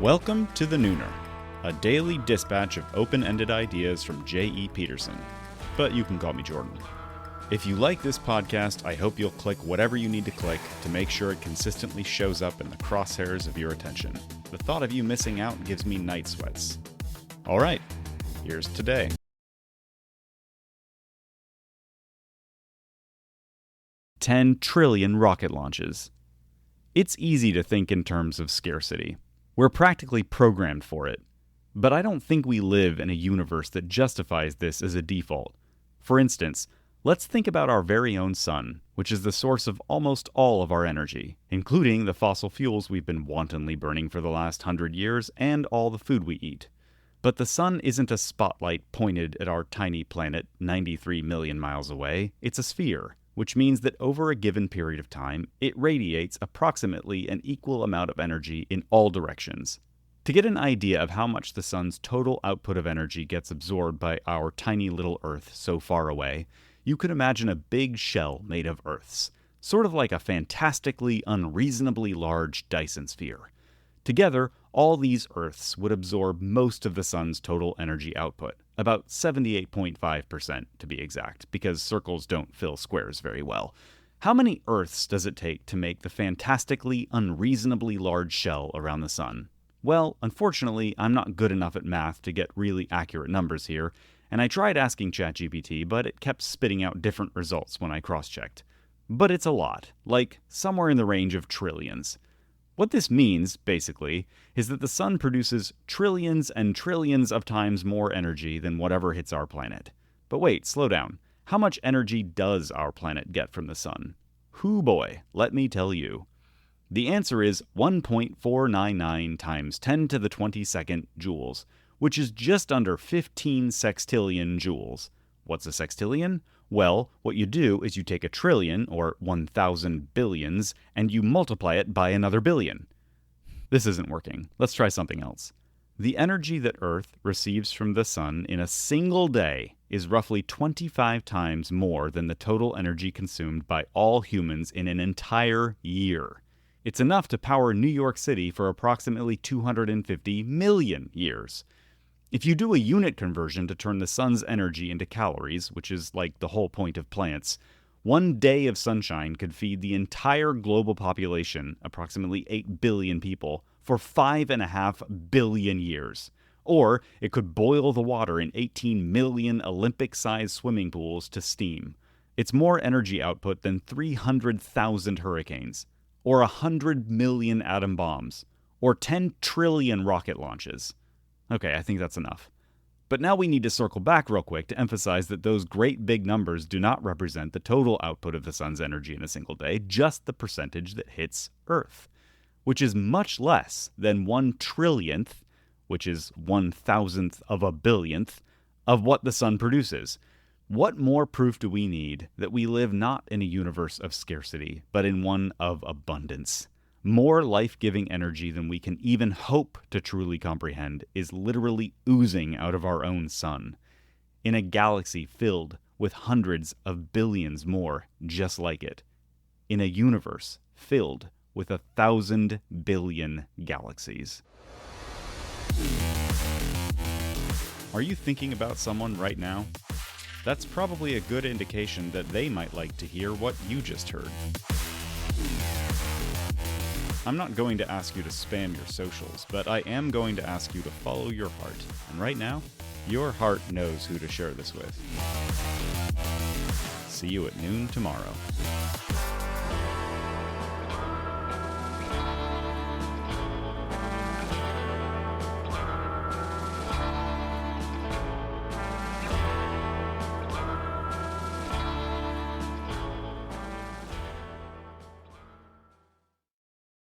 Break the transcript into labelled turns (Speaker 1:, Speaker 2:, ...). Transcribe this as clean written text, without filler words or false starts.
Speaker 1: Welcome to The Nooner, a daily dispatch of open-ended ideas from J.E. Peterson. But you can call me Jordan. If you like this podcast, I hope you'll click whatever you need to click to make sure it consistently shows up in the crosshairs of your attention. The thought of you missing out gives me night sweats. Alright, here's today. $10 trillion rocket launches. It's easy to think in terms of scarcity. We're practically programmed for it. But I don't think we live in a universe that justifies this as a default. For instance, let's think about our very own sun, which is the source of almost all of our energy, including the fossil fuels we've been wantonly burning for the last 100 years and all the food we eat. But the sun isn't a spotlight pointed at our tiny planet 93 million miles away. It's a sphere, which means that over a given period of time, it radiates approximately an equal amount of energy in all directions. To get an idea of how much the sun's total output of energy gets absorbed by our tiny little Earth so far away, you could imagine a big shell made of Earths, sort of like a fantastically, unreasonably large Dyson sphere. Together, all these Earths would absorb most of the sun's total energy output, about 78.5% to be exact, because circles don't fill squares very well. How many Earths does it take to make the fantastically, unreasonably large shell around the sun? Well, unfortunately, I'm not good enough at math to get really accurate numbers here, and I tried asking ChatGPT, but it kept spitting out different results when I cross-checked. But it's a lot, like somewhere in the range of trillions. What this means, basically, is that the sun produces trillions and trillions of times more energy than whatever hits our planet. But wait, slow down. How much energy does our planet get from the sun? Hoo boy, let me tell you. The answer is 1.499 times 10 to the 22nd joules, which is just under 15 sextillion joules. What's a sextillion? Well, what you do is you take a trillion, or 1,000 billions, and you multiply it by another billion. This isn't working. Let's try something else. The energy that Earth receives from the sun in a single day is roughly 25 times more than the total energy consumed by all humans in an entire year. It's enough to power New York City for approximately 250 million years. If you do a unit conversion to turn the sun's energy into calories, which is like the whole point of plants, 1 day of sunshine could feed the entire global population, approximately 8 billion people, for 5.5 billion years. Or it could boil the water in 18 million Olympic-sized swimming pools to steam. It's more energy output than 300,000 hurricanes, or 100 million atom bombs, or 10 trillion rocket launches. Okay, I think that's enough. But now we need to circle back real quick to emphasize that those great big numbers do not represent the total output of the sun's energy in a single day, just the percentage that hits Earth, which is much less than 1 trillionth, which is 1,000th of a billionth, of what the sun produces. What more proof do we need that we live not in a universe of scarcity, but in one of abundance? More life-giving energy than we can even hope to truly comprehend is literally oozing out of our own sun, in a galaxy filled with hundreds of billions more just like it, in a universe filled with 1,000 billion galaxies. Are you thinking about someone right now? That's probably a good indication that they might like to hear what you just heard. I'm not going to ask you to spam your socials, but I am going to ask you to follow your heart. And right now, your heart knows who to share this with. See you at noon tomorrow.